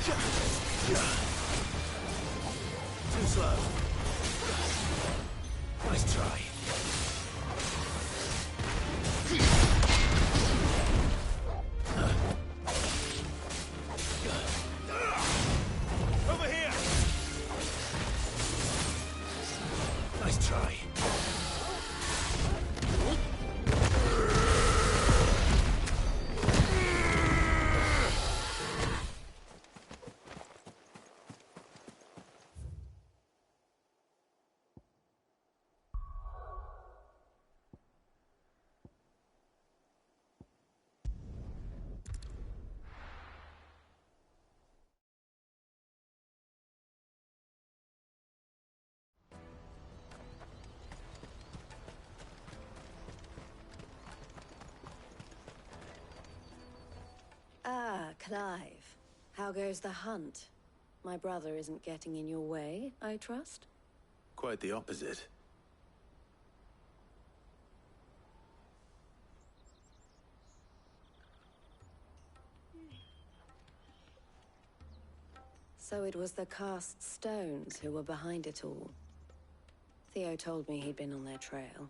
Too slow. Nice try. Over here! Nice try. Ah, Clive. How goes the hunt? My brother isn't getting in your way, I trust? Quite the opposite. So it was the Cast Stones who were behind it all. Theo told me he'd been on their trail.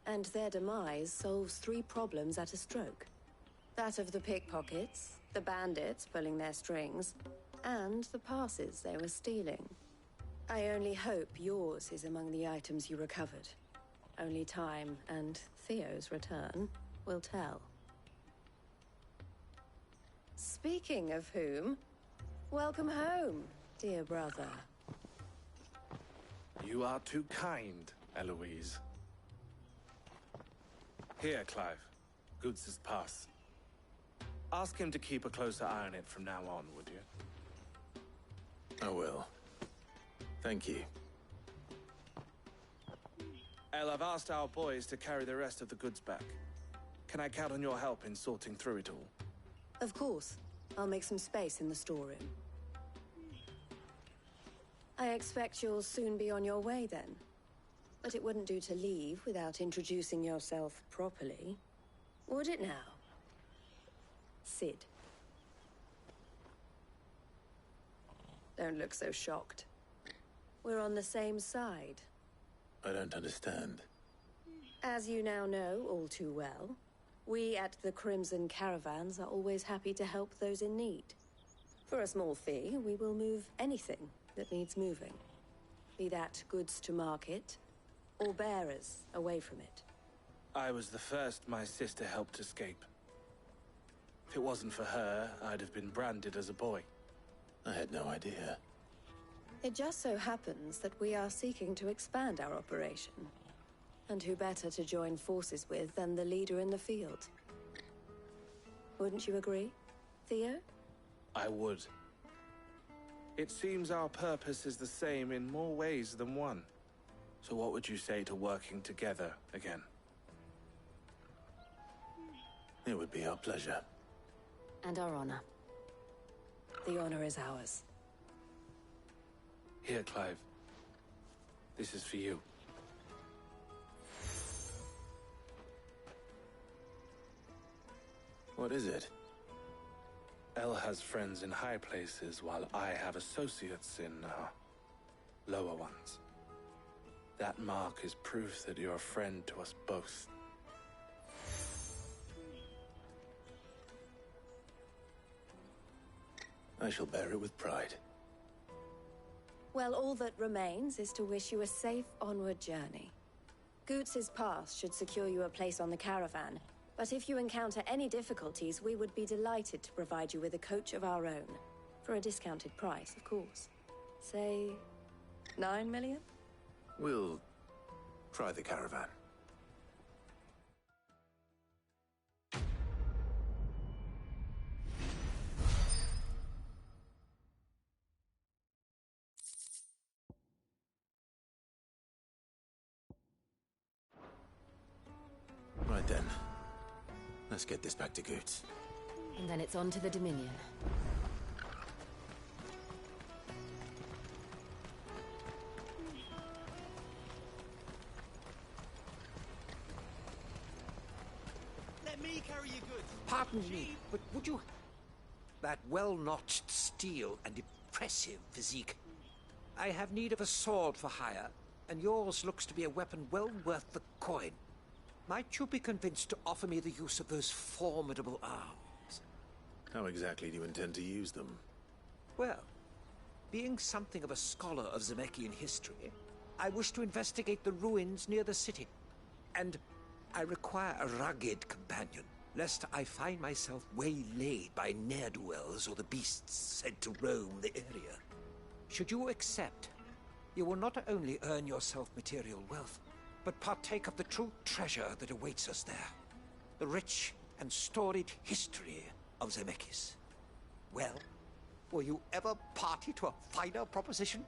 And their demise solves 3 problems at a stroke. That of the pickpockets, the bandits pulling their strings, and the passes they were stealing. I only hope yours is among the items you recovered. Only time and Theo's return will tell. Speaking of whom, welcome home, dear brother. You are too kind, Eloise. Here, Clive. Goods' pass. Ask him to keep a closer eye on it from now on, would you? I will. Thank you. El, I've asked our boys to carry the rest of the goods back. Can I count on your help in sorting through it all? Of course. I'll make some space in the storeroom. I expect you'll soon be on your way then. But it wouldn't do to leave without introducing yourself properly. Would it now? Sid. Don't look so shocked. We're on the same side. I don't understand. As you now know all too well, we at the Crimson Caravans are always happy to help those in need. For a small fee, we will move anything that needs moving. Be that goods to market, or bearers away from it. I was the first my sister helped escape. If it wasn't for her, I'd have been branded as a boy. I had no idea. It just so happens that we are seeking to expand our operation. And who better to join forces with than the leader in the field? Wouldn't you agree, Theo? I would. It seems our purpose is the same in more ways than one. So what would you say to working together again? It would be our pleasure. And our honor. The honor is ours. Here, Clive. This is for you. What is it? El has friends in high places, while I have associates in, lower ones. That mark is proof that you're a friend to us both. I shall bear it with pride. Well, all that remains is to wish you a safe onward journey. Goots' pass should secure you a place on the caravan, but if you encounter any difficulties, we would be delighted to provide you with a coach of our own. For a discounted price, of course. Say, 9 million? We'll try the caravan. Right then. Let's get this back to Goots. And then it's on to the Dominion. Let me carry your goods. Pardon me, but would you... That well-notched steel and impressive physique. I have need of a sword for hire, and yours looks to be a weapon well worth the coin. Might you be convinced to offer me the use of those formidable arms? How exactly do you intend to use them? Well, being something of a scholar of Zemeckis history, I wish to investigate the ruins near the city. And I require a rugged companion, lest I find myself waylaid by ne'er-do-wells or the beasts said to roam the area. Should you accept, you will not only earn yourself material wealth, but partake of the true treasure that awaits us there. The rich and storied history of Zemeckis. Well, were you ever party to a finer proposition?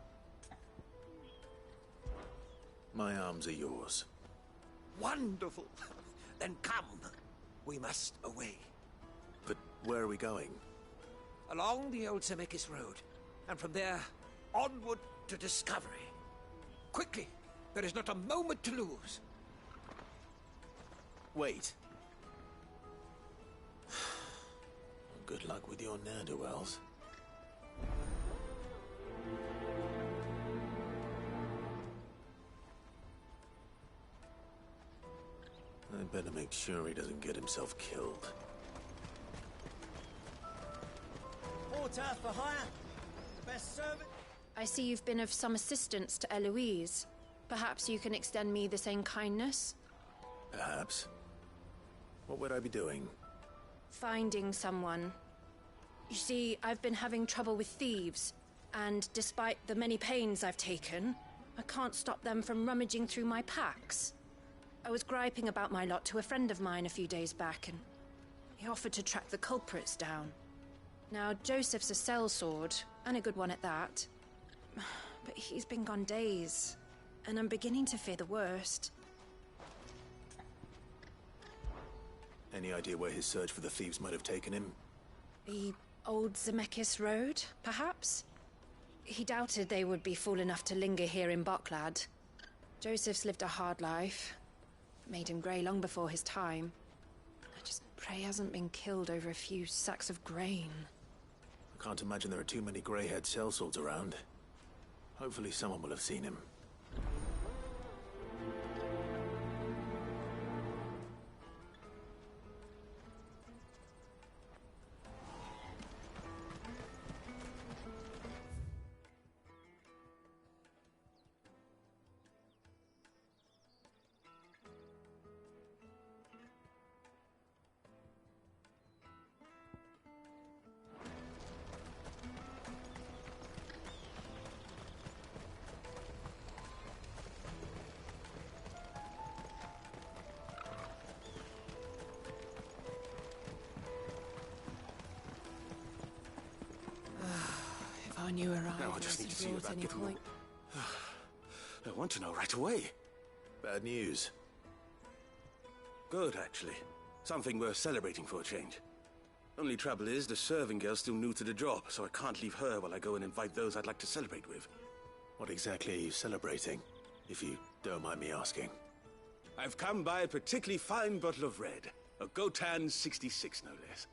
My arms are yours. Wonderful! Then come. We must away. But where are we going? Along the old Zemeckis Road, and from there, onward to discovery. Quickly! There is not a moment to lose. Wait. Good luck with your ne'er-do-wells. I'd better make sure he doesn't get himself killed. Porter for hire. The best servant. I see you've been of some assistance to Eloise. Perhaps you can extend me the same kindness? Perhaps. What would I be doing? Finding someone. You see, I've been having trouble with thieves, and despite the many pains I've taken, I can't stop them from rummaging through my packs. I was griping about my lot to a friend of mine a few days back, and he offered to track the culprits down. Now, Joseph's a sellsword, and a good one at that. But he's been gone days, and I'm beginning to fear the worst. Any idea where his search for the thieves might have taken him? The old Zemeckis Road, perhaps? He doubted they would be fool enough to linger here in Boklad. Joseph's lived a hard life. Made him grey long before his time. I just pray he hasn't been killed over a few sacks of grain. I can't imagine there are too many grey-haired sellswords around. Hopefully someone will have seen him. I knew her Now I just need to see you about giving them... I want to know right away. Bad news. Good, actually. Something worth celebrating for a change. Only trouble is, the serving girl's still new to the job, so I can't leave her while I go and invite those I'd like to celebrate with. What exactly are you celebrating, if you don't mind me asking? I've come by a particularly fine bottle of red. A Gotan 66, no less.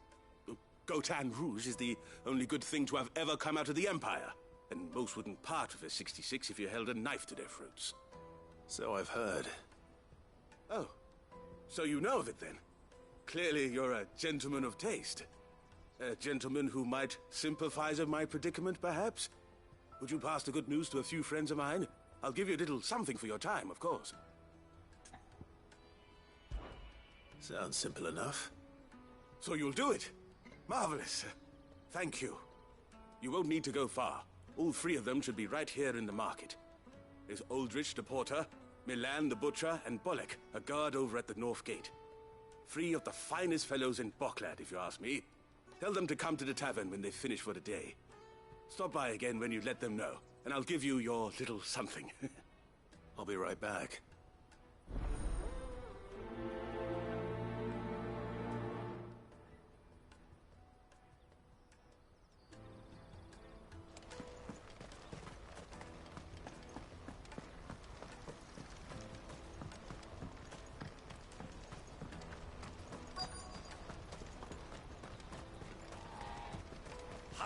Gotan Rouge is the only good thing to have ever come out of the Empire. And most wouldn't part with a 66 if you held a knife to their throats. So I've heard. Oh, so you know of it then? Clearly you're a gentleman of taste. A gentleman who might sympathize with my predicament, perhaps? Would you pass the good news to a few friends of mine? I'll give you a little something for your time, of course. Sounds simple enough. So you'll do it? Marvelous. Thank you. You won't need to go far. All three of them should be right here in the market. There's Aldrich the porter, Milan the butcher, and Bolek, a guard over at the north gate. Three of the finest fellows in Boklad, if you ask me. Tell them to come to the tavern when they finish for the day. Stop by again when you let them know, and I'll give you your little something. I'll be right back.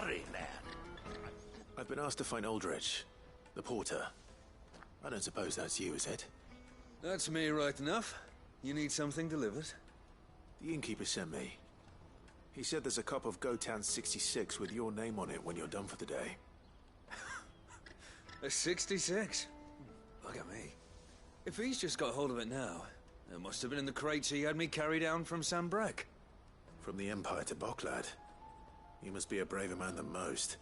hurry, lad. I've been asked to find Aldrich, the porter. I don't suppose that's you, is it? That's me right enough. You need something delivered? The innkeeper sent me. He said there's a cup of Gotan 66 with your name on it when you're done for the day. A 66? Look at me. If he's just got hold of it now, it must have been in the crates he had me carry down from Sanbreque. From the Empire to Boklad. You must be a braver man than most.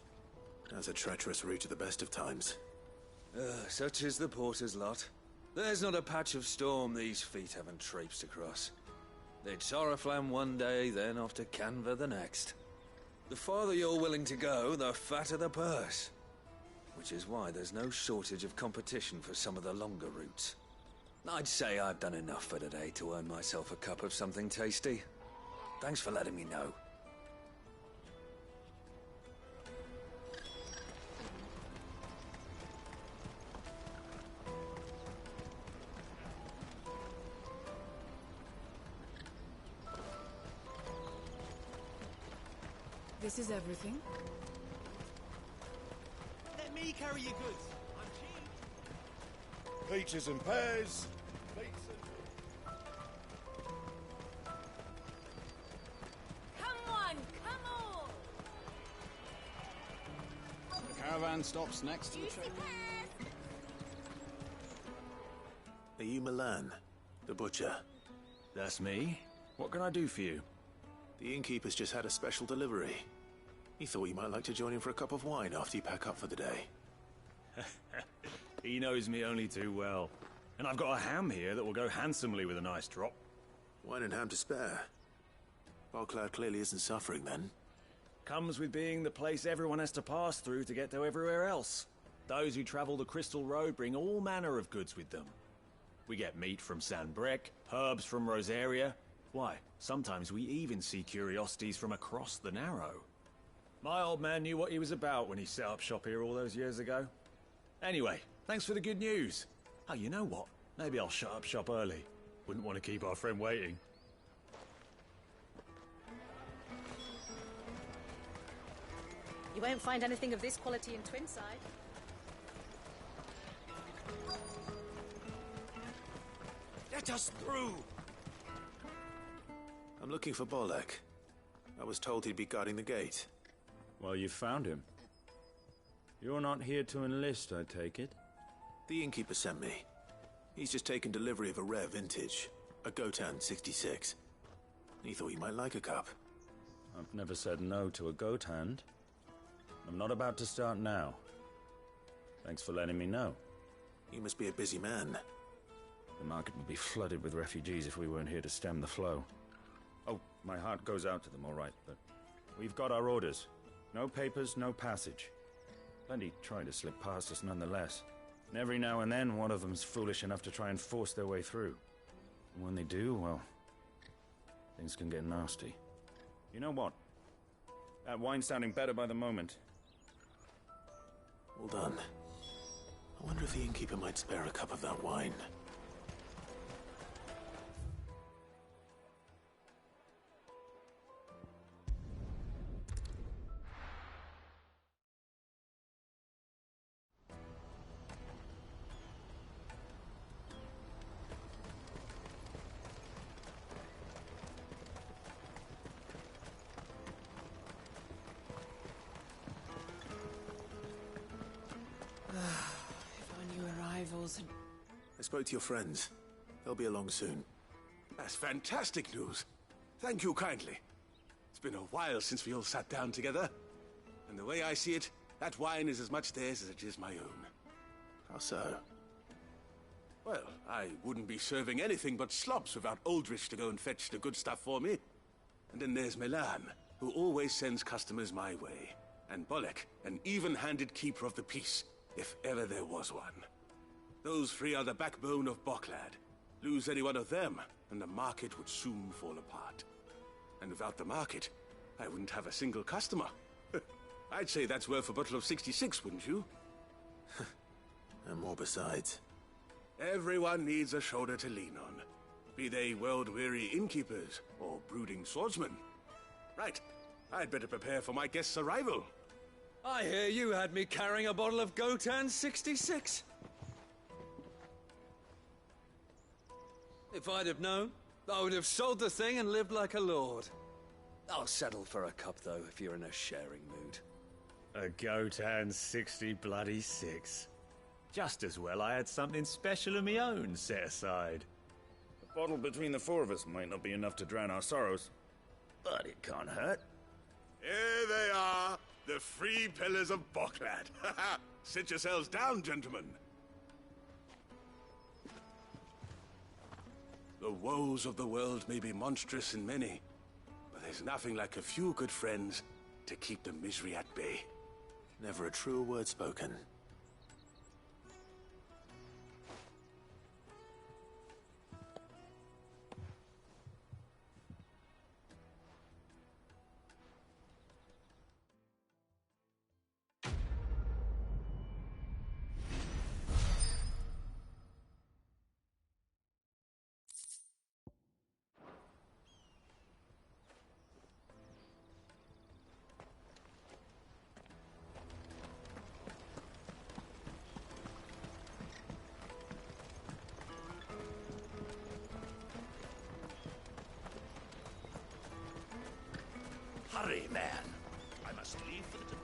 That's a treacherous route at the best of times. Such is the porter's lot. There's not a patch of storm these feet haven't traipsed across. They'd Soraflam one day, then off to Canva the next. The farther you're willing to go, the fatter the purse. Which is why there's no shortage of competition for some of the longer routes. I'd say I've done enough for today to earn myself a cup of something tasty. Thanks for letting me know. This is everything? Let me carry your goods. I'm cheap. Peaches and pears. Come on, come on! The caravan stops next to the train. Are you Milan, the butcher? That's me. What can I do for you? The innkeeper's just had a special delivery. He thought you might like to join him for a cup of wine after you pack up for the day. He knows me only too well. And I've got a ham here that will go handsomely with a nice drop. Wine and ham to spare. Boklad clearly isn't suffering then. Comes with being the place everyone has to pass through to get to everywhere else. Those who travel the Crystal Road bring all manner of goods with them. We get meat from Sanbreque, herbs from Rosaria. Why, sometimes we even see curiosities from across the Narrow. My old man knew what he was about when he set up shop here all those years ago. Anyway, thanks for the good news. Oh, you know what? Maybe I'll shut up shop early. Wouldn't want to keep our friend waiting. You won't find anything of this quality in Twinside. Let us through. I'm looking for Bolek. I was told he'd be guarding the gate. Well, you found him. You're not here to enlist, I take it? The innkeeper sent me. He's just taken delivery of a rare vintage, a Gotan 66. He thought you might like a cup. I've never said no to a goat hand. I'm not about to start now. Thanks for letting me know. You must be a busy man. The market would be flooded with refugees if we weren't here to stem the flow. Oh, my heart goes out to them, all right, but we've got our orders. No papers, no passage. Plenty try to slip past us nonetheless. And every now and then, one of them's foolish enough to try and force their way through. And when they do, well, things can get nasty. You know what? That wine's sounding better by the moment. Well done. I wonder if the innkeeper might spare a cup of that wine. I spoke to your friends. They'll be along soon. That's fantastic news. Thank you kindly. It's been a while since we all sat down together. And the way I see it, that wine is as much theirs as it is my own. How so? Well, I wouldn't be serving anything but slops without Aldrich to go and fetch the good stuff for me. And then there's Milan, who always sends customers my way. And Bolek, an even-handed keeper of the peace, if ever there was one. Those three are the backbone of Boklad. Lose any one of them, and the market would soon fall apart. And without the market, I wouldn't have a single customer. I'd say that's worth a bottle of 66, wouldn't you? And more besides. Everyone needs a shoulder to lean on. Be they world-weary innkeepers or brooding swordsmen. Right, I'd better prepare for my guest's arrival. I hear you had me carrying a bottle of Gotan 66. If I'd have known, I would have sold the thing and lived like a lord. I'll settle for a cup, though, if you're in a sharing mood. A Gotan 66. Just as well I had something special of my own set aside. A bottle between the four of us might not be enough to drown our sorrows, but it can't hurt. Here they are, the free pillars of Boklad. Sit yourselves down, gentlemen. The woes of the world may be monstrous in many, but there's nothing like a few good friends to keep the misery at bay. Never a truer word spoken. Hurry, man. I must leave for the...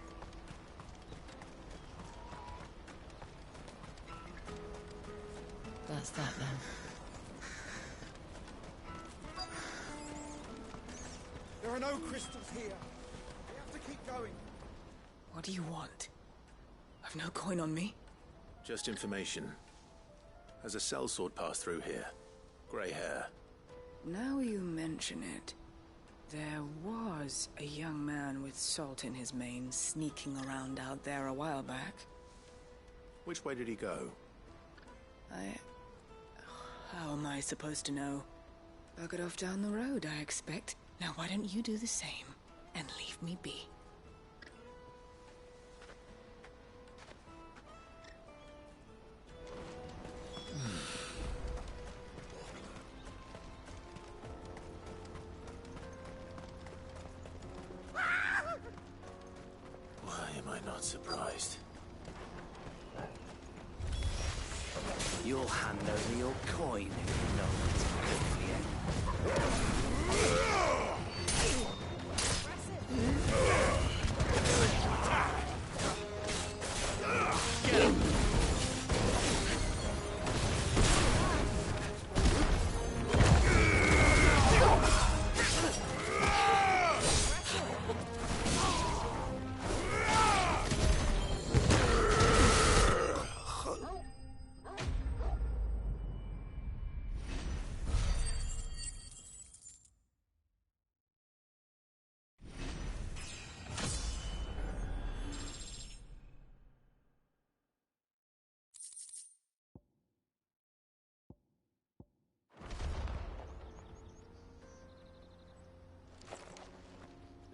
That's that then. There are no crystals here. We have to keep going. What do you want? I've no coin on me. Just information. Has a sellsword passed through here? Grey hair. Now you mention it. There was a young man with salt in his mane sneaking around out there a while back. Which way did he go? How am I supposed to know? Buggered off down the road, I expect. Now why don't you do the same and leave me be? Why am I not surprised? You'll hand over your coin if you know what's good for you.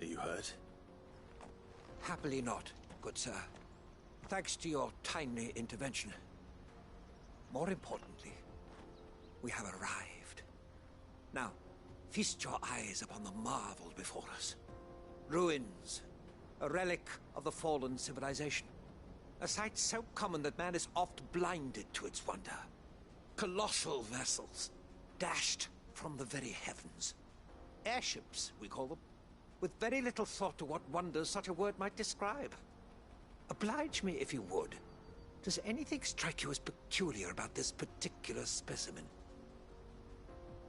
Are you hurt? Happily not, good sir. Thanks to your timely intervention. More importantly, we have arrived. Now, feast your eyes upon the marvel before us. Ruins, a relic of the fallen civilization. A sight so common that man is oft blinded to its wonder. Colossal vessels, dashed from the very heavens. Airships, we call them, with very little thought to what wonders such a word might describe. Oblige me if you would. Does anything strike you as peculiar about this particular specimen?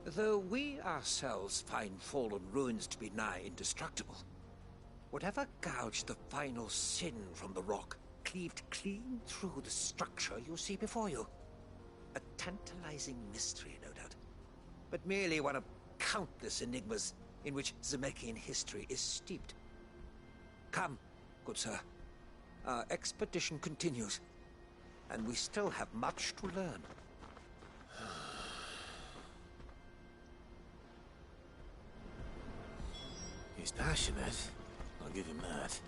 Though we ourselves find fallen ruins to be nigh indestructible, whatever gouged the final sin from the rock cleaved clean through the structure you see before you. A tantalizing mystery, no doubt, but merely one of countless enigmas in which Zemeckis history is steeped. Come, good sir. Our expedition continues, and we still have much to learn. He's passionate. I'll give him that.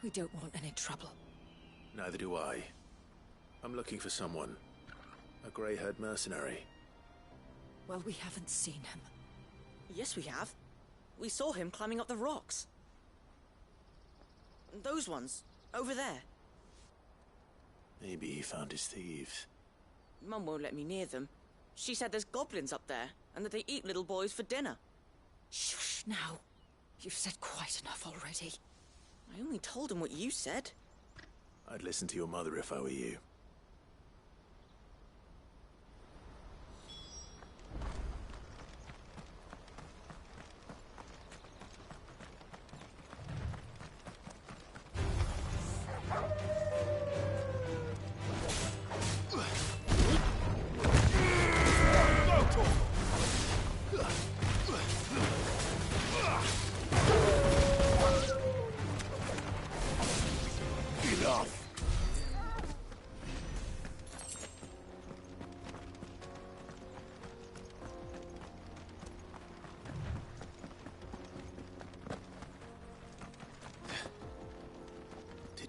We don't want any trouble. Neither do I. I'm looking for someone. A grey-haired mercenary. Well, we haven't seen him. Yes, we have. We saw him climbing up the rocks. Those ones, over there. Maybe he found his thieves. Mum won't let me near them. She said there's goblins up there, and that they eat little boys for dinner. Shush now. You've said quite enough already. I only told him what you said. I'd listen to your mother if I were you.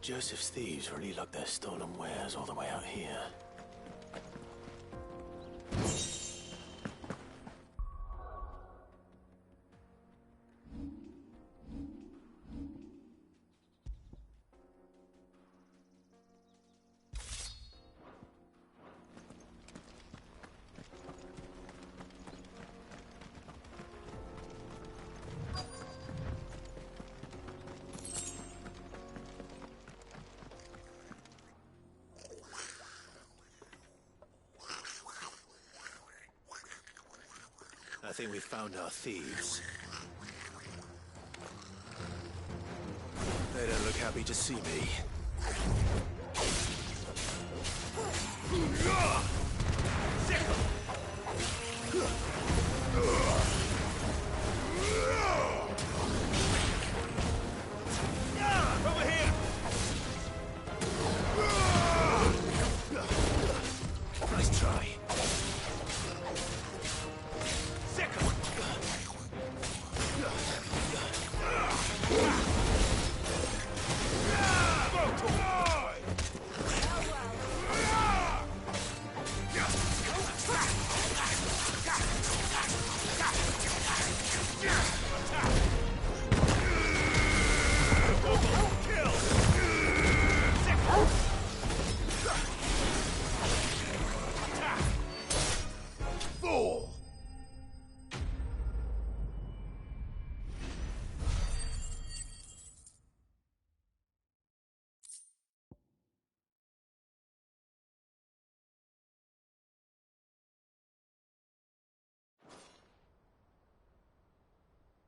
Joseph's thieves really lug their stolen wares all the way out here. I think we found our thieves. They don't look happy to see me. Over here! Nice try.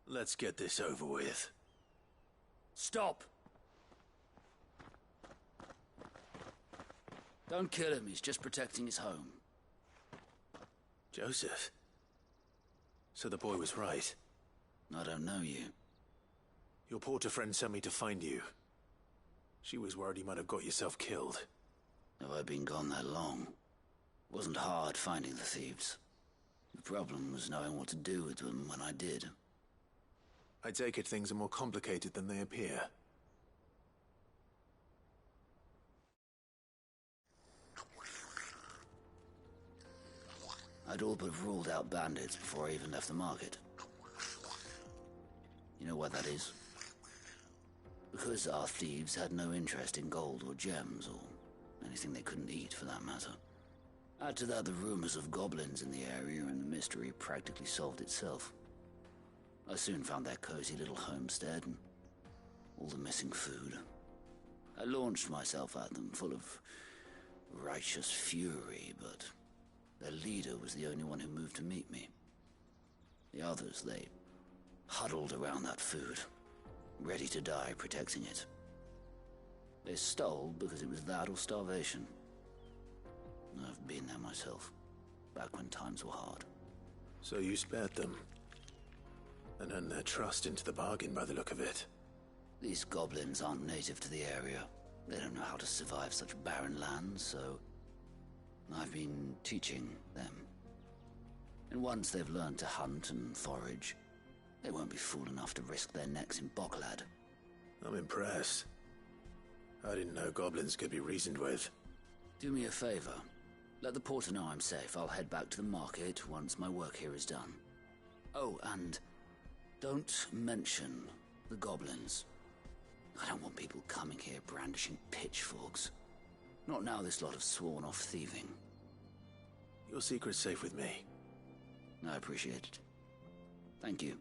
Let's get this over with. Stop! Don't kill him, he's just protecting his home. Joseph? So the boy was right. I don't know you. Your porter friend sent me to find you. She was worried you might have got yourself killed. Have I been gone that long? It wasn't hard finding the thieves. The problem was knowing what to do with them when I did. I take it things are more complicated than they appear. I'd all but ruled out bandits before I even left the market. You know why that is? Because our thieves had no interest in gold or gems, or anything they couldn't eat for that matter. Add to that the rumors of goblins in the area, and the mystery practically solved itself. I soon found their cozy little homestead and all the missing food. I launched myself at them, full of righteous fury, but their leader was the only one who moved to meet me. The others, they huddled around that food, ready to die protecting it. They stole because it was that or starvation. I've been there myself, back when times were hard. So you spared them? And earned their trust into the bargain by the look of it. These goblins aren't native to the area. They don't know how to survive such barren lands, so I've been teaching them. And once they've learned to hunt and forage, they won't be fool enough to risk their necks in Boklad. I'm impressed. I didn't know goblins could be reasoned with. Do me a favor. Let the porter know I'm safe. I'll head back to the market once my work here is done. Oh, and don't mention the goblins. I don't want people coming here brandishing pitchforks. Not now this lot have sworn off thieving. Your secret's safe with me. I appreciate it. Thank you.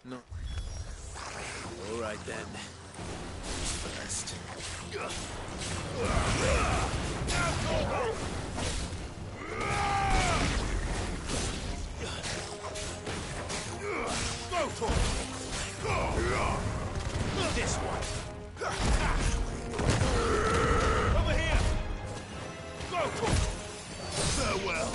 No. All right then. First. Go for it. This one. Over here. Go for it. Farewell.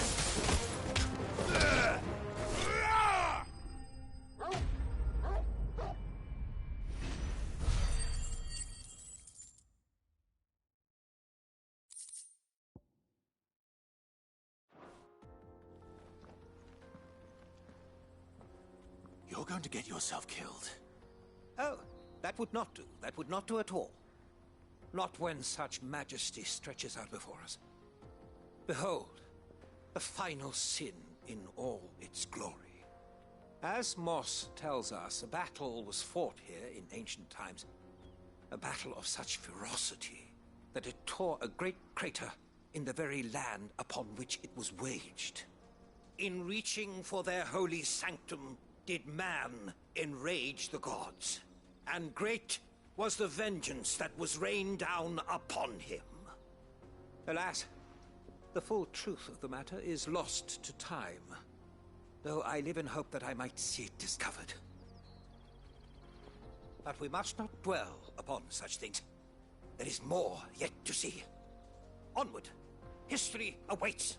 You're going to get yourself killed. Oh, that would not do. That would not do at all. Not when such majesty stretches out before us. Behold, the final sin in all its glory. As Moss tells us, a battle was fought here in ancient times. A battle of such ferocity that it tore a great crater in the very land upon which it was waged. In reaching for their holy sanctum, did man enrage the gods, and great was the vengeance that was rained down upon him. Alas, the full truth of the matter is lost to time, though I live in hope that I might see it discovered. But we must not dwell upon such things. There is more yet to see. Onward! History awaits!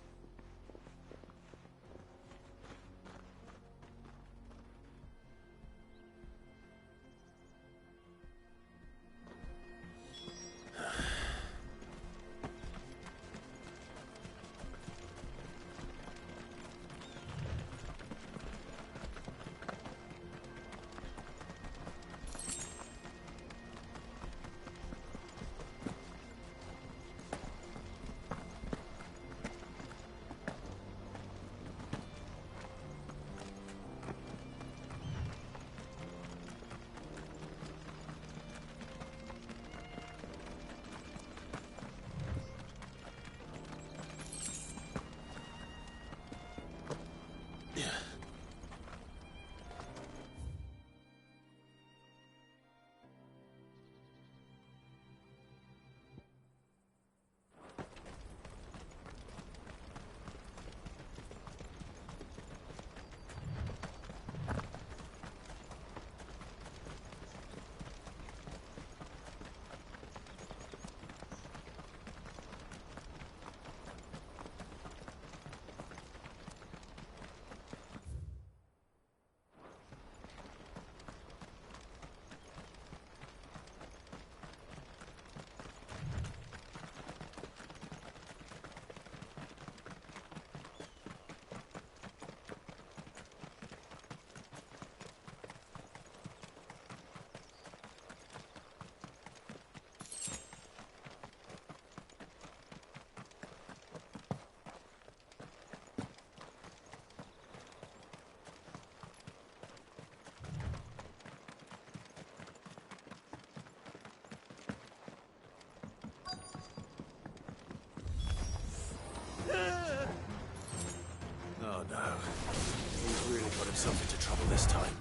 Oh no. He's really got himself into trouble this time.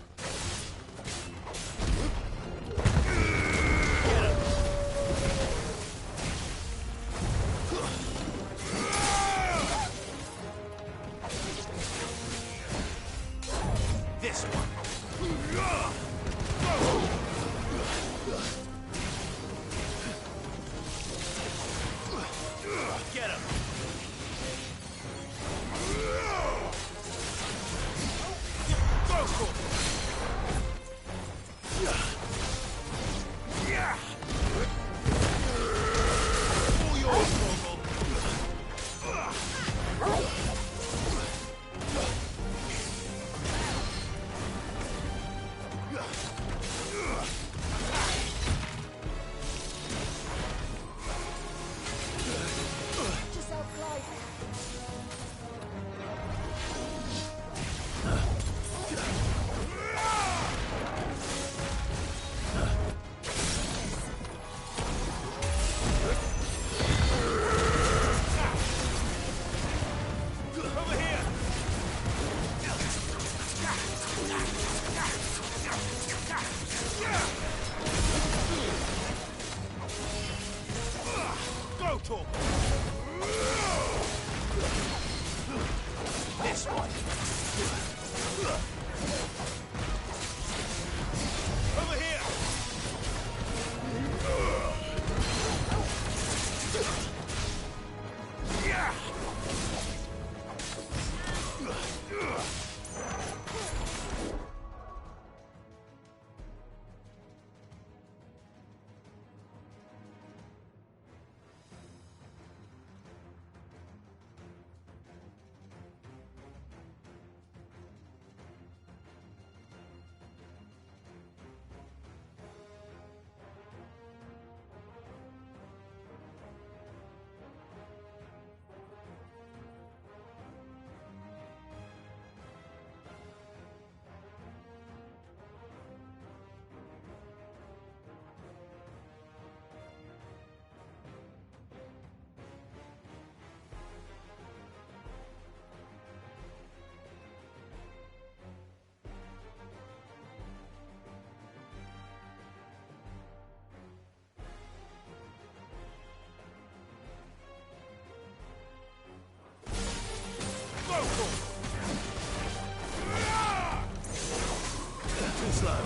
Too slow.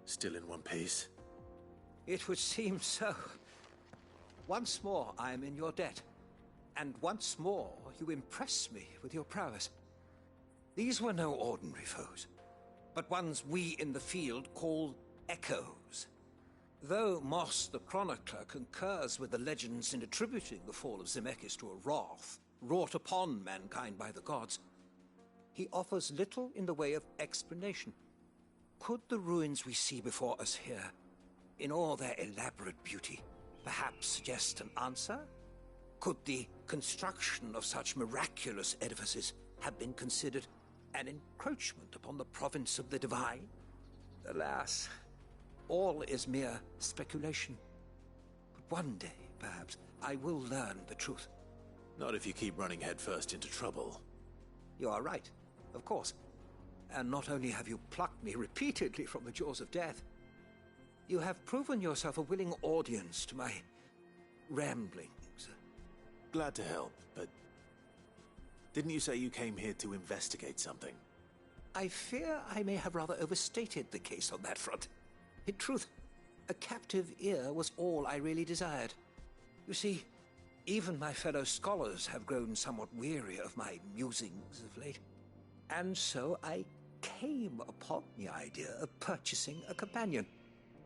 Still in one piece? It would seem so. Once more I am in your debt. And once more you impress me with your prowess. These were no ordinary foes, but ones we in the field call echoes. Though Moss the Chronicler concurs with the legends in attributing the fall of Zemeckis to a wrath wrought upon mankind by the gods, he offers little in the way of explanation. Could the ruins we see before us here, in all their elaborate beauty, perhaps suggest an answer? Could the construction of such miraculous edifices have been considered an encroachment upon the province of the divine? Alas, all is mere speculation. But one day, perhaps, I will learn the truth. Not if you keep running headfirst into trouble. You are right, of course. And not only have you plucked me repeatedly from the jaws of death, you have proven yourself a willing audience to my ramblings. Glad to help, but didn't you say you came here to investigate something? I fear I may have rather overstated the case on that front. In truth, a captive ear was all I really desired. You see, even my fellow scholars have grown somewhat weary of my musings of late. And so I came upon the idea of purchasing a companion.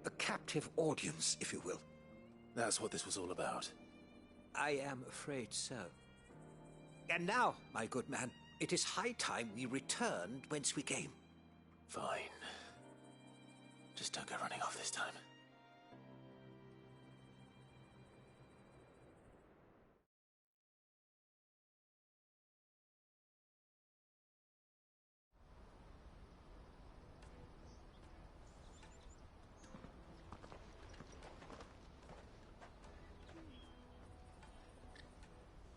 A captive audience, if you will. That's what this was all about. I am afraid so. And now, my good man, it is high time we returned whence we came. Fine. Just don't go running off this time.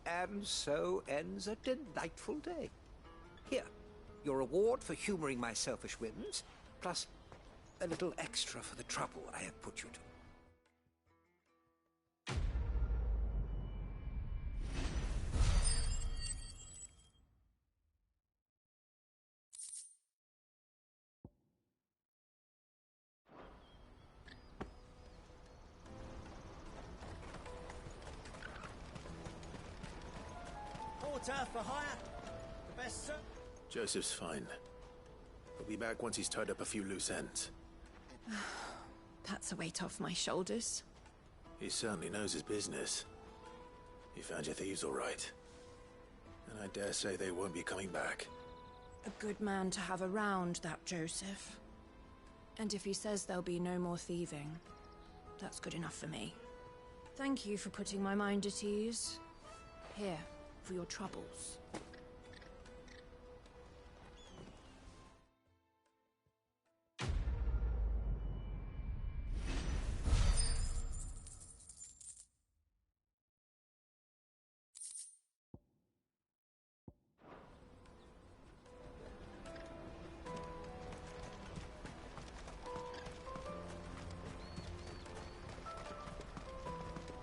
And so ends a delightful day. Here, your reward for humoring my selfish whims, plus a little extra for the trouble I have put you to. Porter for hire. The best, sir. Joseph's fine. He'll be back once he's tied up a few loose ends. That's a weight off my shoulders. He certainly knows his business. You found your thieves all right. And I dare say they won't be coming back. A good man to have around, that Joseph. And if he says there'll be no more thieving, that's good enough for me. Thank you for putting my mind at ease. Here, for your troubles.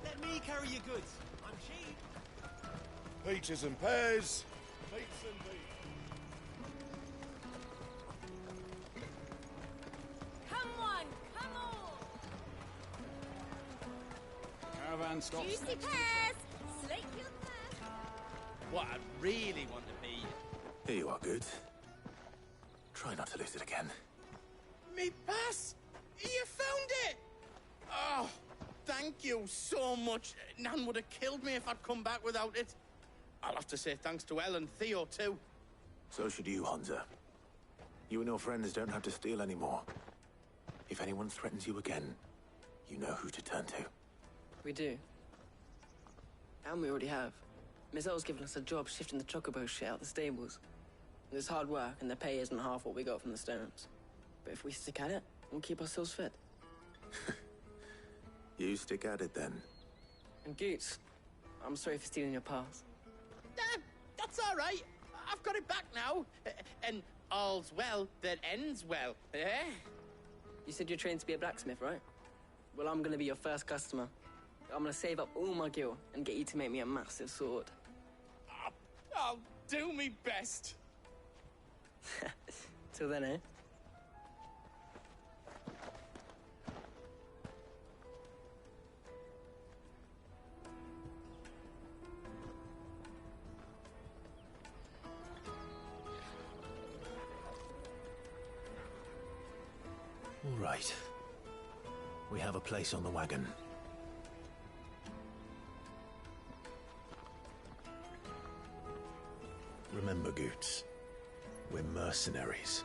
Let me carry your goods. I'm cheap. Peaches and pears. Meats and beef. Come on, come on! Caravan stops Juicy next to the pears! Slake your thirst! What I really want to be. Here you are, good. Try not to lose it again. Me pass! You found it! Oh, thank you so much. Nan would have killed me if I'd come back without it. I'll have to say thanks to Elle and Theo, too. So should you, Hansa. You and your friends don't have to steal anymore. If anyone threatens you again, you know who to turn to. We do. And we already have. Miss L's given us a job shifting the chocobo shit out the stables. It's hard work, and the pay isn't half what we got from the Stones. But if we stick at it, we'll keep ourselves fit. You stick at it then. And Goots, I'm sorry for stealing your pass. That's all right. I've got it back now. And all's well that ends well, eh? You said you're trained to be a blacksmith, right? Well, I'm gonna be your first customer. I'm gonna save up all my gil and get you to make me a massive sword. I'll do me best. Till then, eh? All right. We have a place on the wagon. Remember, Goots, we're mercenaries.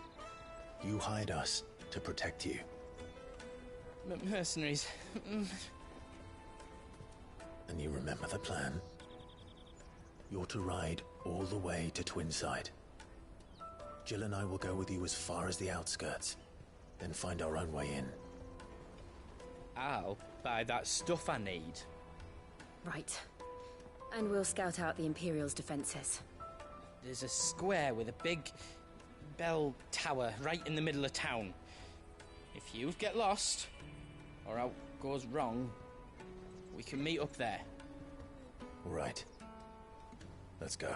You hired us to protect you. Mercenaries. And you remember the plan? You're to ride all the way to Twinside. Jill and I will go with you as far as the outskirts, then find our own way in. I'll buy that stuff I need. Right. And we'll scout out the Imperial's defenses. There's a square with a big bell tower right in the middle of town. If you get lost, or out goes wrong, we can meet up there. All right. Let's go.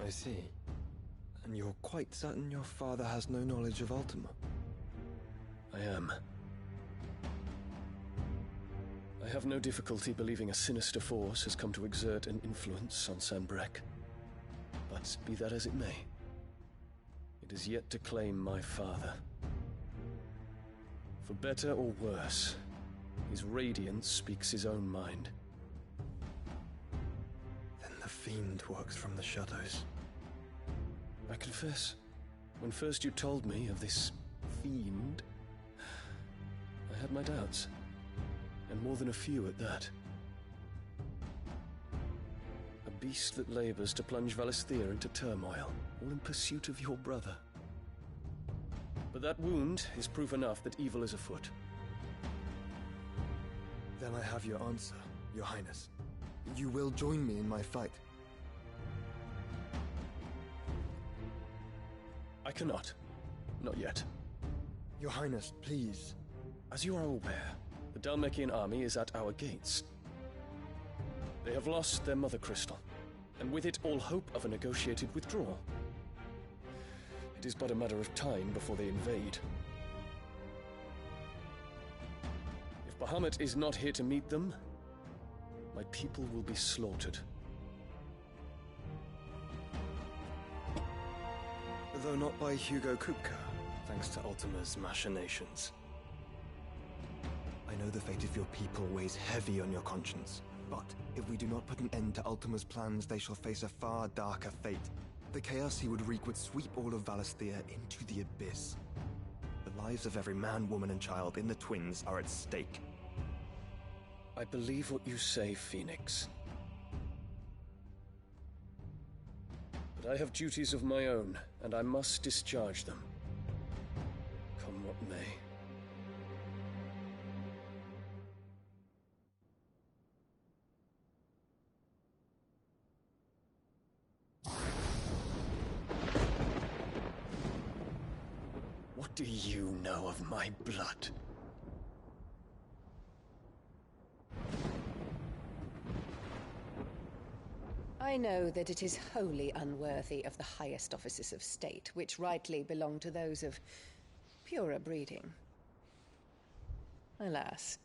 I see. And you're quite certain your father has no knowledge of Ultima? I am. I have no difficulty believing a sinister force has come to exert an influence on Sanbreque. But be that as it may, it is yet to claim my father. For better or worse, his radiance speaks his own mind. Then the Fiend works from the shadows. I confess, when first you told me of this Fiend, I had my doubts. And more than a few at that. A beast that labors to plunge Valisthea into turmoil, all in pursuit of your brother. But that wound is proof enough that evil is afoot. Then I have your answer, Your Highness. You will join me in my fight. I cannot. Not yet. Your Highness, please. As you are aware, the Dhalmekian army is at our gates. They have lost their mother crystal, and with it all hope of a negotiated withdrawal. It is but a matter of time before they invade. If Bahamut is not here to meet them, my people will be slaughtered. Though not by Hugo Kupka, thanks to Ultima's machinations. I know the fate of your people weighs heavy on your conscience, but if we do not put an end to Ultima's plans, they shall face a far darker fate. The chaos he would wreak would sweep all of Valisthea into the abyss. The lives of every man, woman, and child in the Twins are at stake. I believe what you say, Phoenix. But I have duties of my own, and I must discharge them. Come what may. What do you know of my blood? I know that it is wholly unworthy of the highest offices of state, which rightly belong to those of purer breeding. Alas.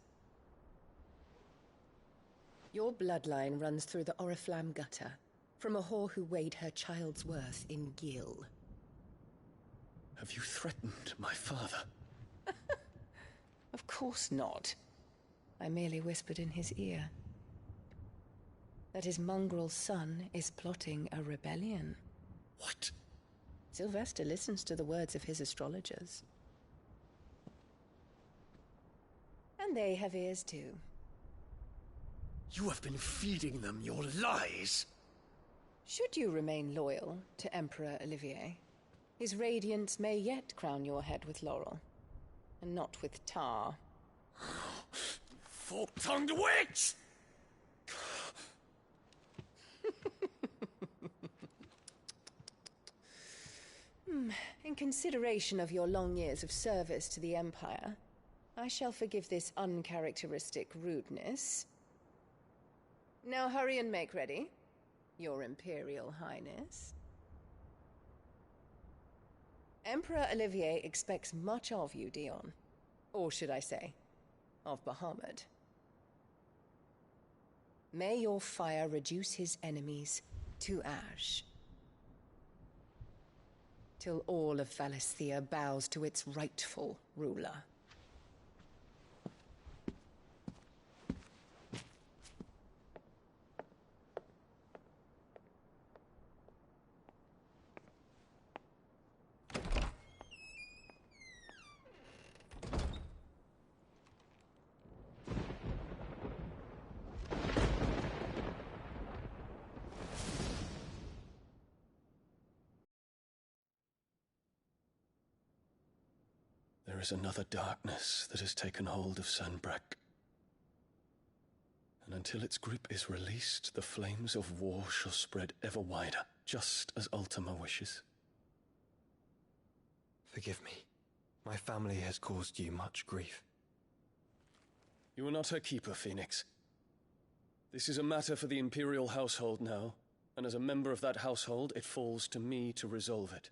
Your bloodline runs through the Oriflamme gutter, from a whore who weighed her child's worth in gil. Have you threatened my father? Of course not. I merely whispered in his ear that his mongrel son is plotting a rebellion. What? Sylvester listens to the words of his astrologers. And they have ears too. You have been feeding them your lies! Should you remain loyal to Emperor Olivier, his radiance may yet crown your head with laurel, and not with tar. Fork-tongued witch! In consideration of your long years of service to the Empire, I shall forgive this uncharacteristic rudeness. Now hurry and make ready, Your Imperial Highness. Emperor Olivier expects much of you, Dion. Or should I say, of Bahamut. May your fire reduce his enemies to ash, till all of Valisthea bows to its rightful ruler. There is another darkness that has taken hold of Sanbreque. And until its grip is released, the flames of war shall spread ever wider, just as Ultima wishes. Forgive me. My family has caused you much grief. You are not her keeper, Phoenix. This is a matter for the Imperial household now, and as a member of that household, it falls to me to resolve it.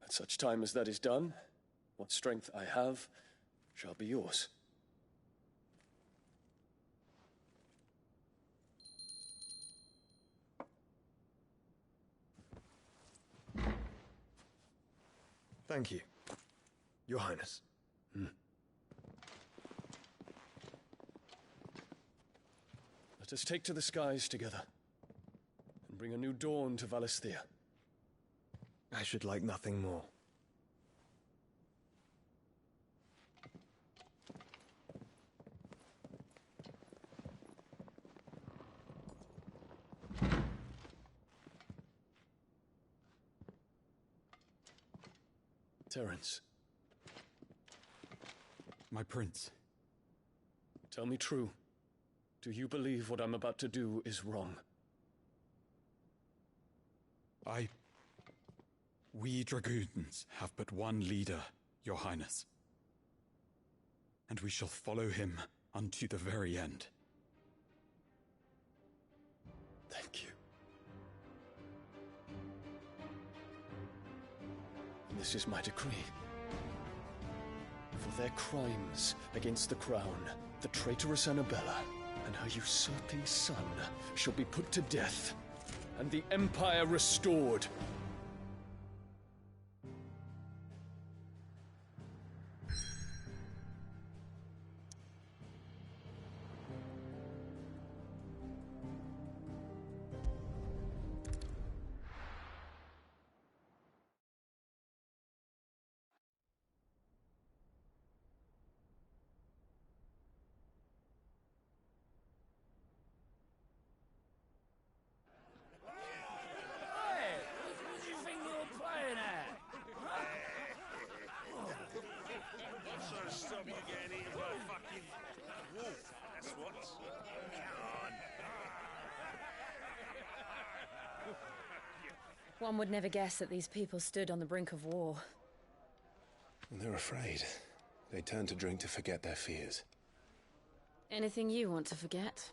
At such time as that is done, what strength I have shall be yours. Thank you, Your Highness. Let us take to the skies together, and bring a new dawn to Valisthea. I should like nothing more. Terence. My prince. Tell me true. Do you believe what I'm about to do is wrong? We dragoons have but one leader, Your Highness. And we shall follow him unto the very end. Thank you. And this is my decree. For their crimes against the crown, the traitorous Annabella and her usurping son shall be put to death, and the Empire restored. One would never guess that these people stood on the brink of war. They're afraid. They turn to drink to forget their fears. Anything you want to forget?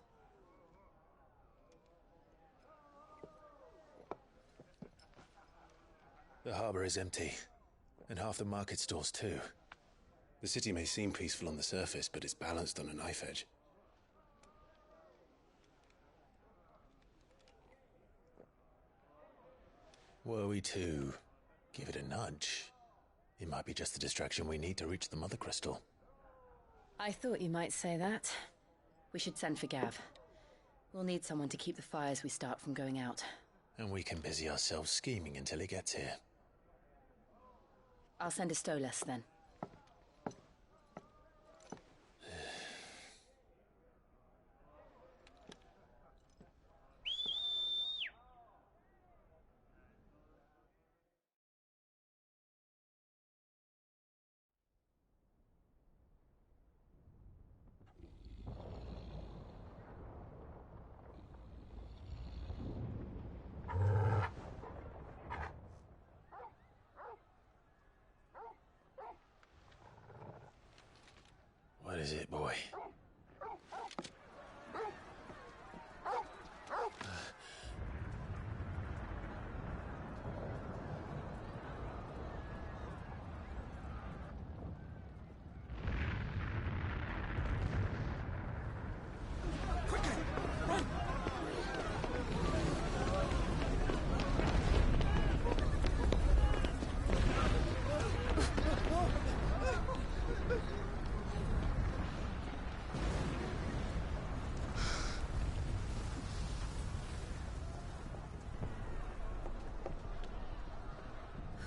The harbor is empty, and half the market stalls too. The city may seem peaceful on the surface, but it's balanced on a knife edge. Were we to give it a nudge, it might be just the distraction we need to reach the Mother Crystal. I thought you might say that. We should send for Gav. We'll need someone to keep the fires we start from going out. And we can busy ourselves scheming until he gets here. I'll send a Stolas then. What is it, boy?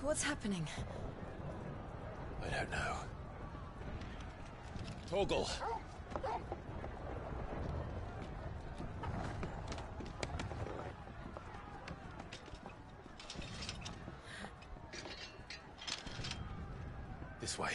What's happening? I don't know. Torgal! This way.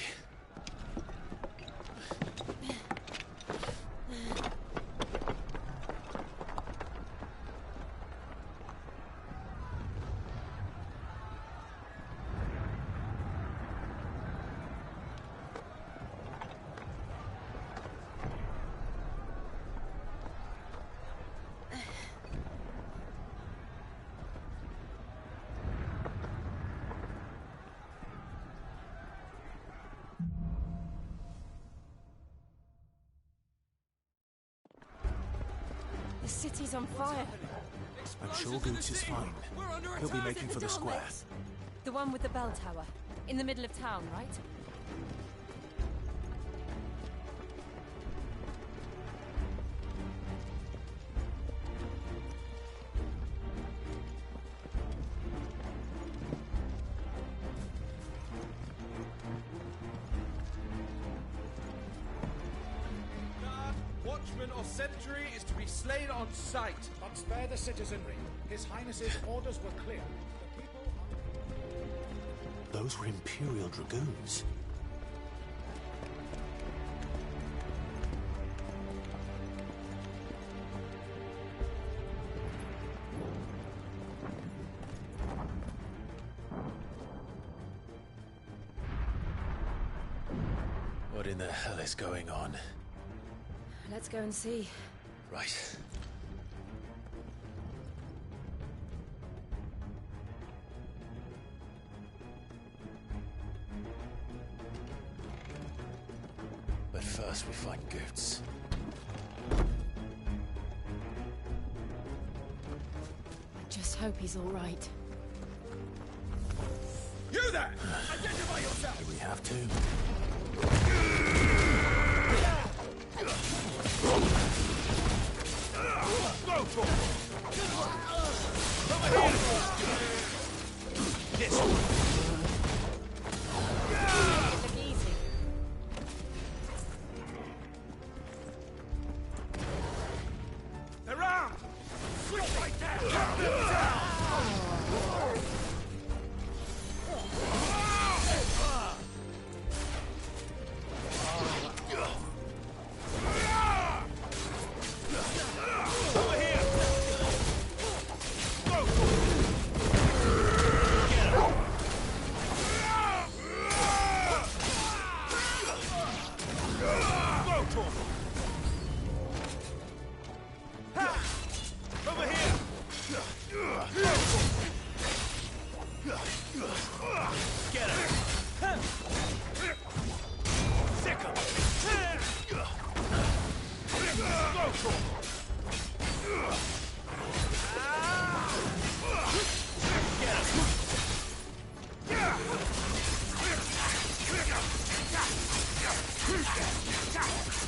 The city's on fire. I'm sure Goots is fine. He'll be making for the square. The one with the bell tower. In the middle of town, right? Watchman or sentry is to be slain on sight. But spare the citizenry. His Highness's orders were clear. The people Those were Imperial Dragoons. What in the hell is going on? Let's go and see. Right. But first we find Goots. Just hope he's all right. You there! Identify yourself! Do we have to? Go for it! Over here! This way! Look easy. Around! Switch right there! Cut them down! Over here! Go for it! Get him! Go for it! Ha! Over here! Go for it! Get him! Sick him! Go for it! Get him!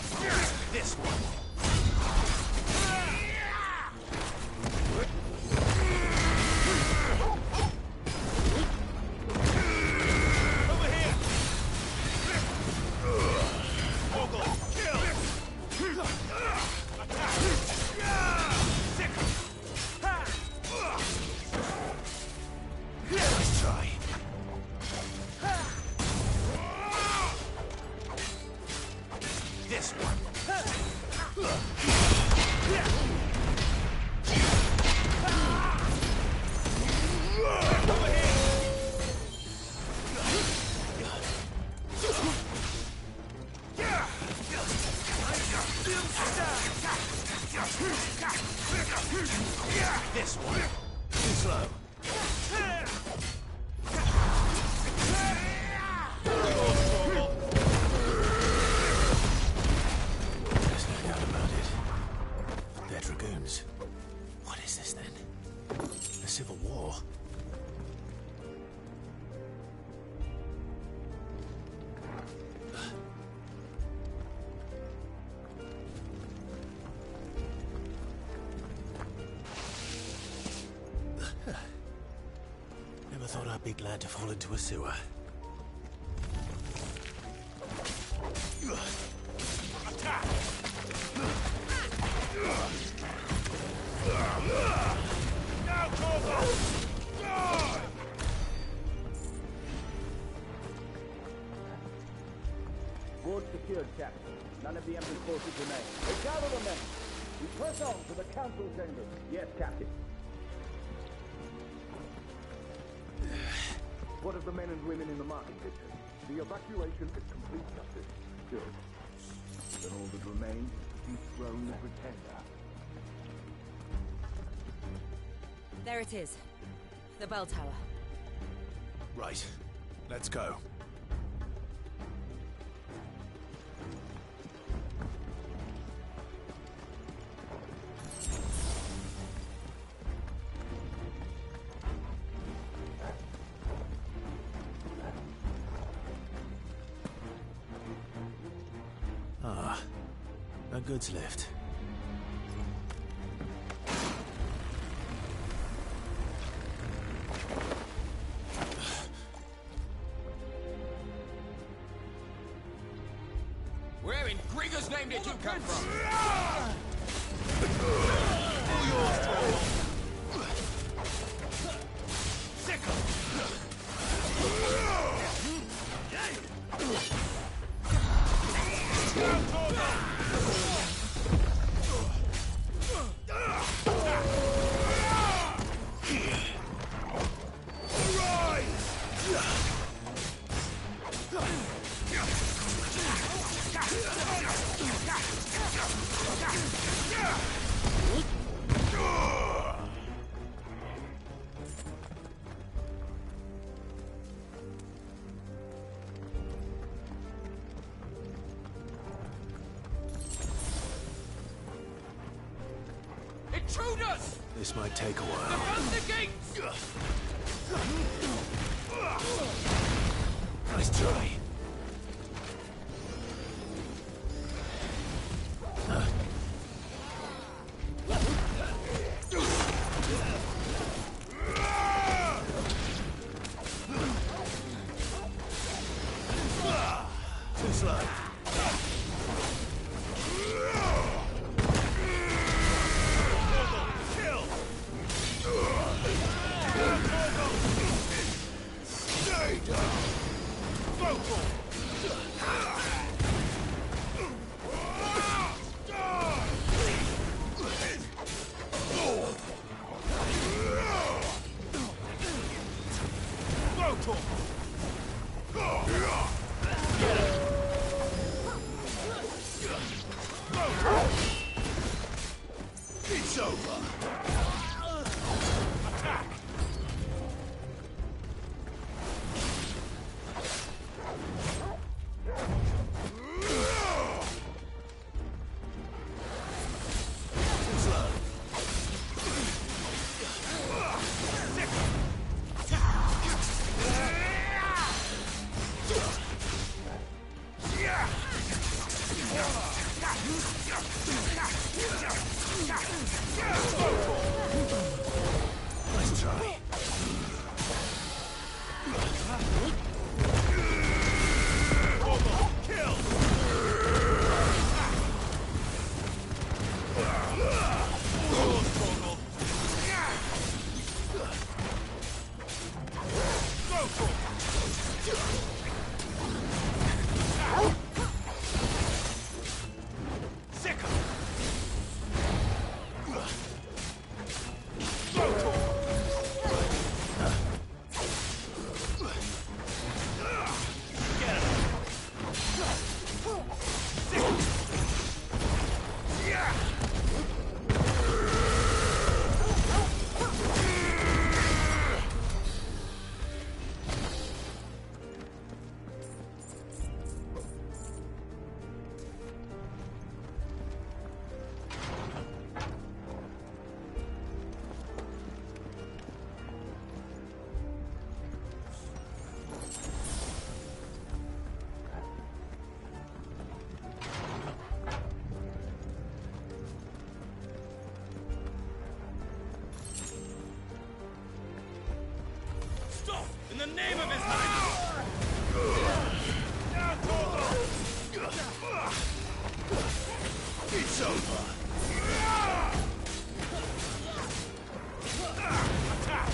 This one. Too slow. There's no doubt about it. They're dragoons. What is this then? A civil war? Never thought I'd be glad to fall into a sewer. Attack! Now, Torval! Die! Ward secured, Captain. None of the Emperor's forces remain. We gather the men. We press on to the council chambers. Yes, Captain. What of the men and women in the market district? The evacuation is complete, Justice. Good. Then all that remains is to dethrone the Pretender. There it is. The bell tower. Right. Let's go. Ah, a goods lift. Where in Gregor's name did you come from? Intruders! This might take a while. Defend the gates! Nice try. Too slow. It's over. Attack! Nice try. It's over! Attack!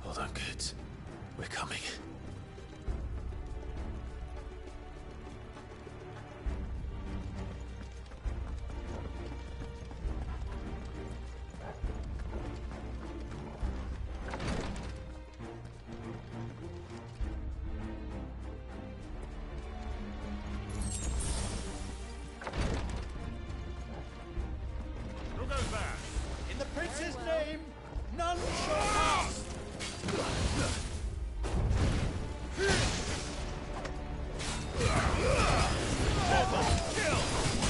Hold on, kids. We're coming. Who goes there? In the prince's name, none shall pass!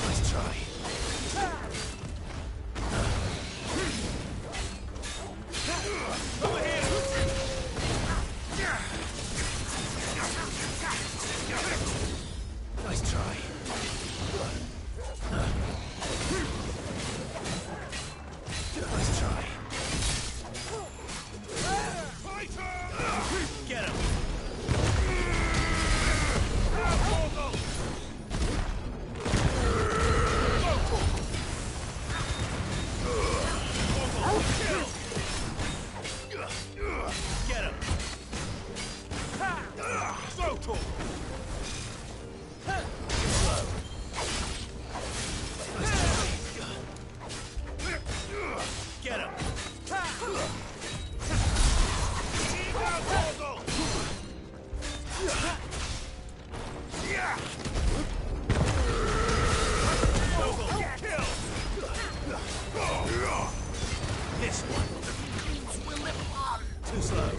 Nice try. Over here! Nice try. Nice try. Get him! Get him! Throw to him! Get him! This one will live on. Too slow.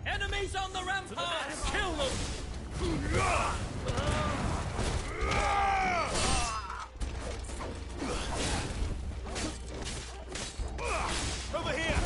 Enemies on the ramparts! Kill them! Over here!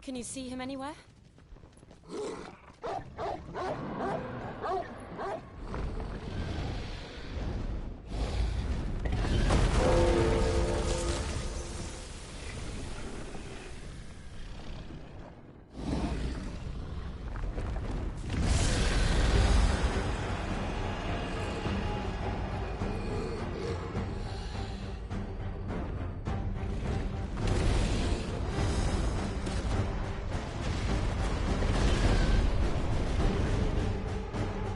Can you see him anywhere?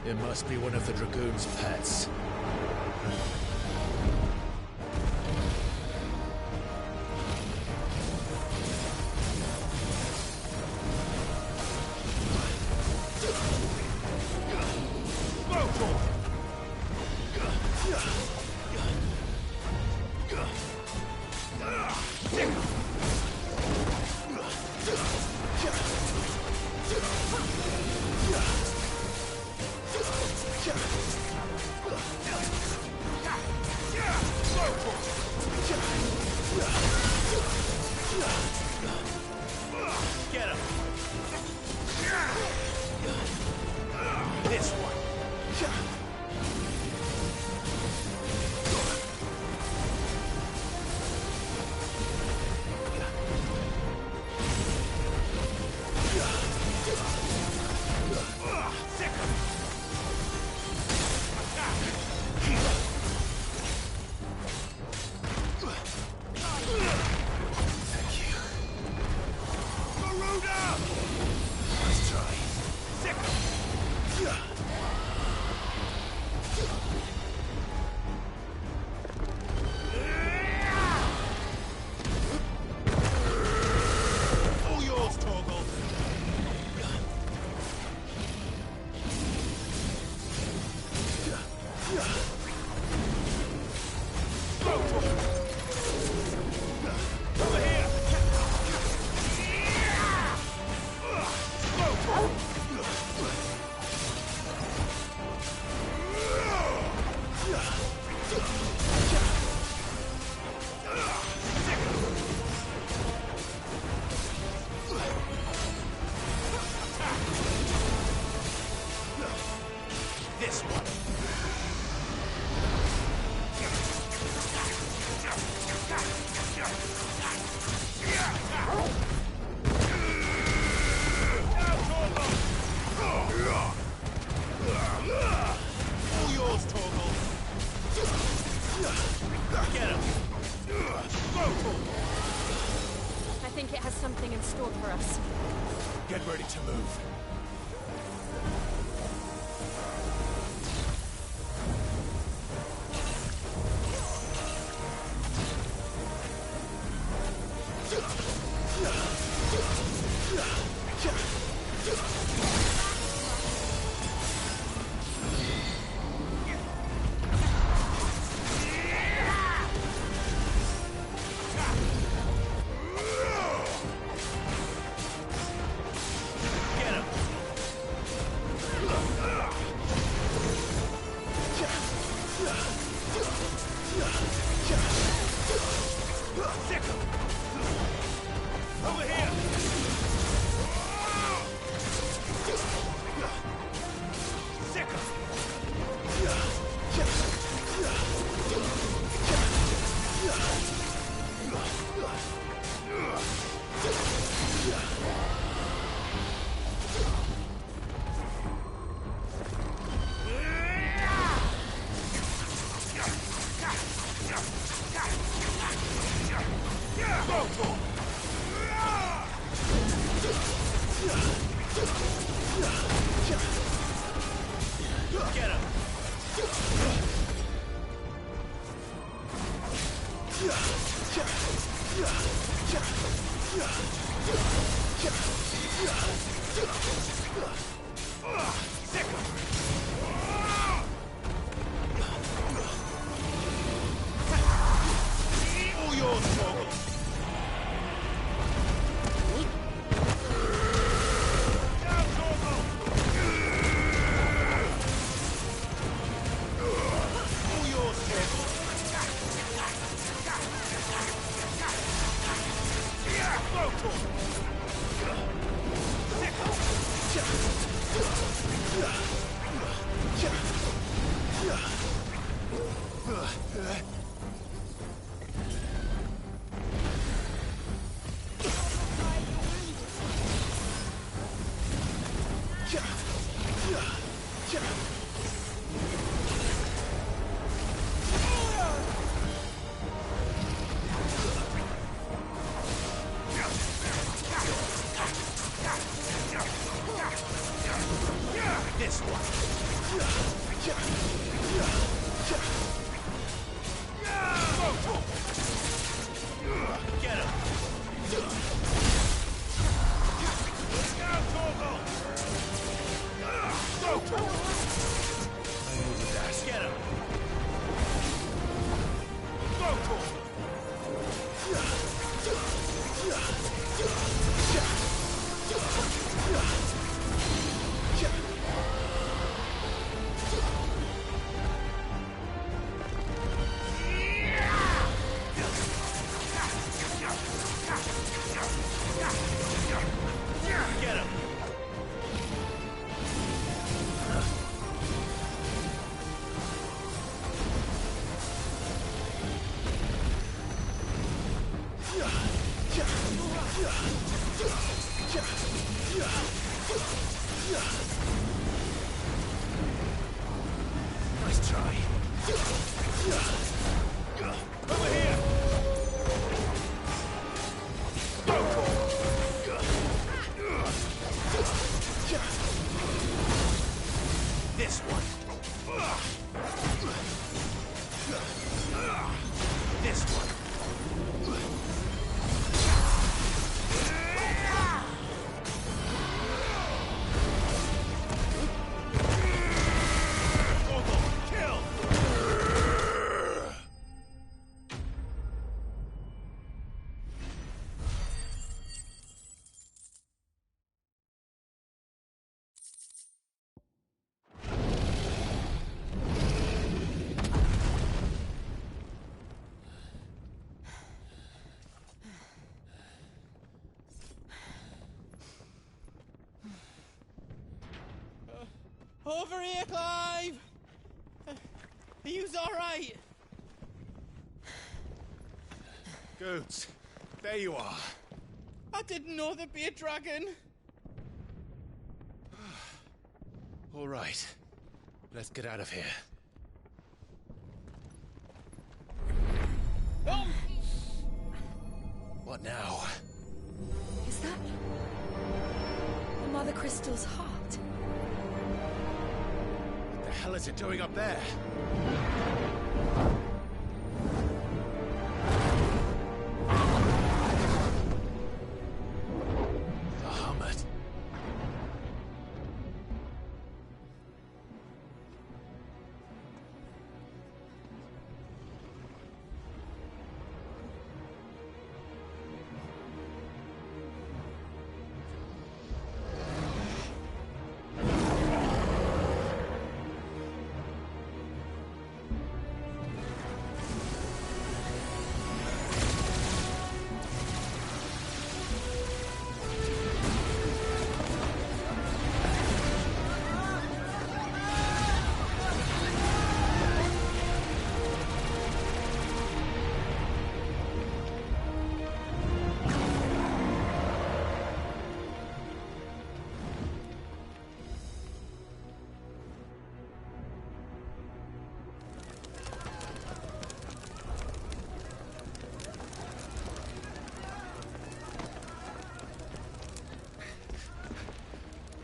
It must be one of the Dragoon's pets. This one. I think it has something in store for us. Get ready to move. Nice try. Over here! This one. This one. Kill! Over here, Clive! Are you alright? Goods, there you are. I didn't know there'd be a dragon. All right. Let's get out of here. Oh! What now? Is that the Mother Crystal's heart? What the hell is it doing up there? Bahamut.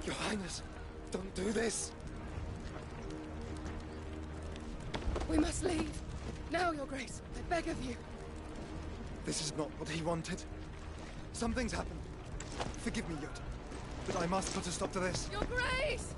Your Highness, don't do this. We must leave. Now, Your Grace. I beg of you. This is not what he wanted. Something's happened. Forgive me, Yod, but I must put a stop to this. Your Grace!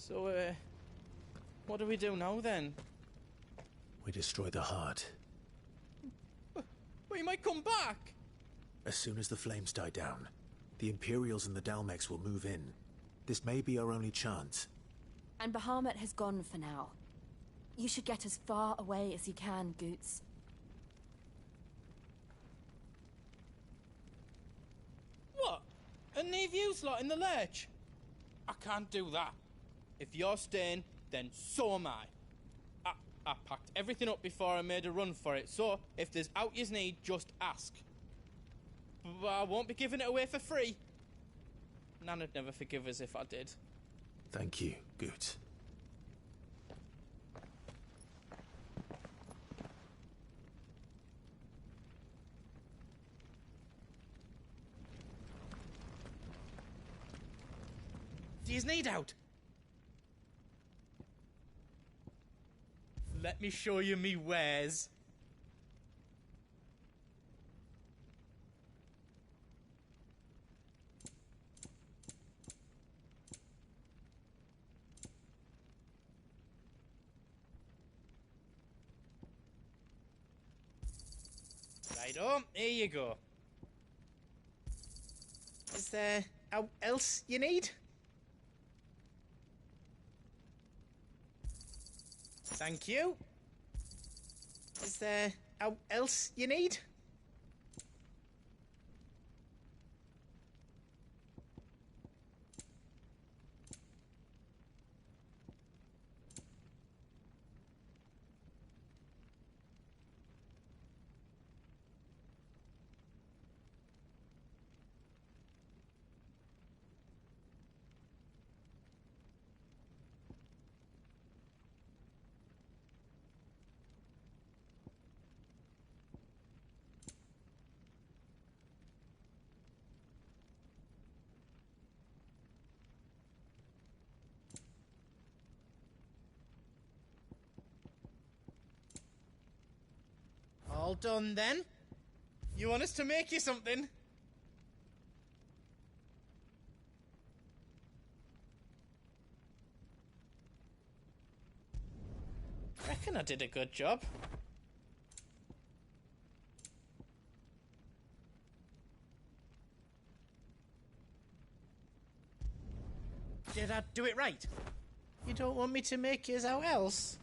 So, what do we do now then? We destroy the heart. We might come back! As soon as the flames die down, the Imperials and the Dalmex will move in. This may be our only chance. And Bahamut has gone for now. You should get as far away as you can, Goots. What? And leave you lot in the lurch? I can't do that. If you're staying, then so am I. I packed everything up before I made a run for it, so if there's out yous need, just ask. But I won't be giving it away for free. Nan'd never forgive us if I did. Thank you, Goots. Do yous need out? Let me show you me wares. Righto, here you go. Is there else you need? Thank you. Is there else you need? All done then? You want us to make you something? Reckon I did a good job. Did I do it right? You don't want me to make yours out else?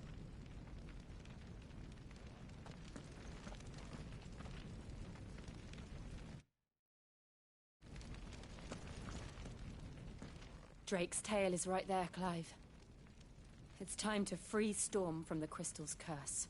Drake's tail is right there, Clive. It's time to free Storm from the Crystal's curse.